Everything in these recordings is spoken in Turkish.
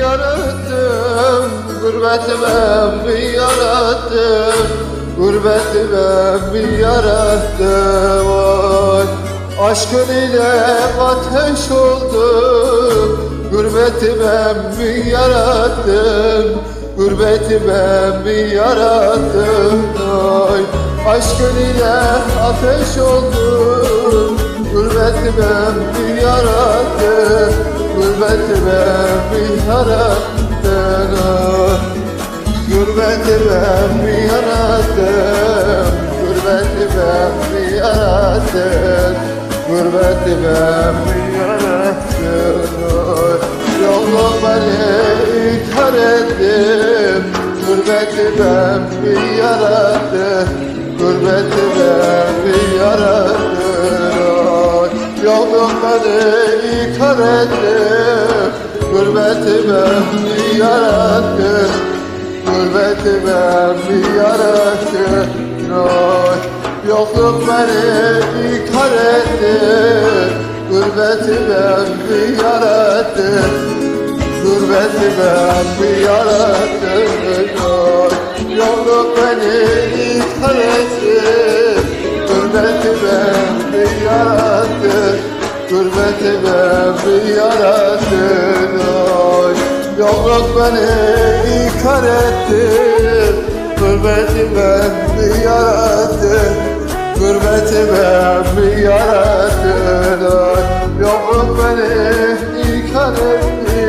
yarattım, gurbeti ben mi yarattım, gurbeti ben mi yarattım? Oy. Aşkın ile ateş oldum, gurbeti ben mi yarattım, gurbeti ben mi yarattım? Oy. Aşkın ile ateş oldum, gurbeti ben mi yarattım, gurbeti ben mi yarattım? Oy. Gurbeti ben mi yarattım, gurbeti ben mi yarattım, gurbeti ben mi yarattım? Oy. Yolum beni kar ettim, gurbeti ben mi yarattım, gurbeti ben mi yarattım? Oy. Yolum beni kar ettim, gurbeti ben mi yarattım, gurbeti ben mi yarattım? Oy. Yokluk beni ikar etti, gurbeti ben mi yarattım, gurbeti ben mi yarattım? Oy. Yokluk beni ikar etti, gurbeti ben mi yarattım, gurbeti ben mi yarattım? Oy. Yokluk beni ikar etti, gurbeti ben mi yarattım, gurbeti ben mi yarattım? Oy. Yokluk beni ikar etti,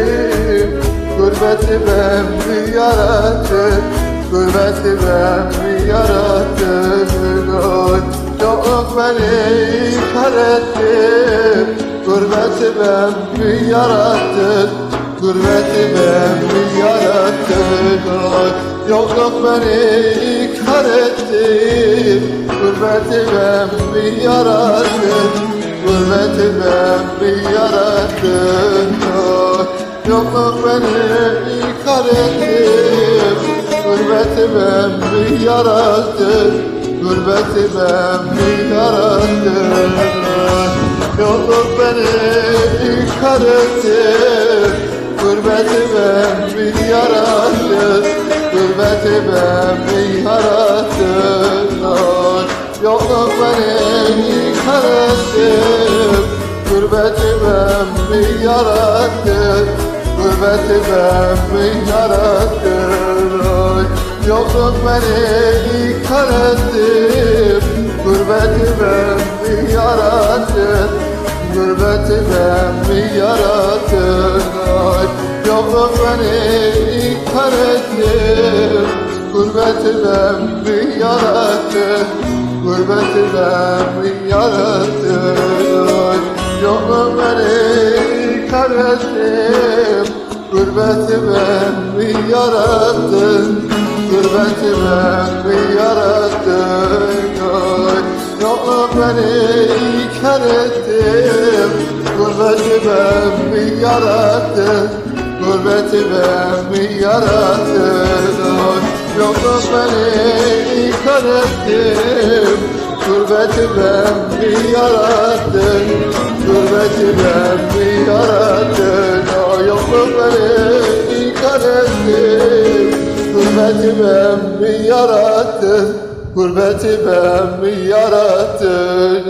gurbeti ben mi yarattım, gurbeti ben mi yarattım? Oy. Yokluk beni ikar etti, gurbeti ben mi yarattım, gurbeti ben mi yarattım? Oy. Yokluk beni ikar etti, gurbeti ben mi yarattım, gurbeti ben mi yarattım? Oy. Yokluk beni ikar etti, gurbeti ben mi yarattım, gurbeti ben mi yarattım? Oy. Yokluk beni ikar etti, gurbeti ben mi yarattım, gurbeti ben mi yarattım? Oy. Yokluk beni ikar etti, gurbeti ben mi yarattım, gurbeti ben mi yarattım? Oy. Yokluk beni ikar etti, gurbeti ben mi yarattım, gurbeti ben mi yarattım? Oy. Yokluk beni ikar etti, gurbeti ben mi yarattım, gurbeti ben mi yarattım? Oy. Yokluk beni ikar etti, gurbeti ben mi yarattım, gurbeti ben mi yarattım? Oy. Yokluk beni ikar etti, gurbeti ben mi yarattım, gurbeti ben mi yarattım? Oy. Yokluk beni ikar etti, gurbeti ben mi yarattım, gurbeti ben mi yarattım? Oy. Yokluk beni ikar etti, gurbeti ben mi yarattım, gurbeti ben mi yarattım?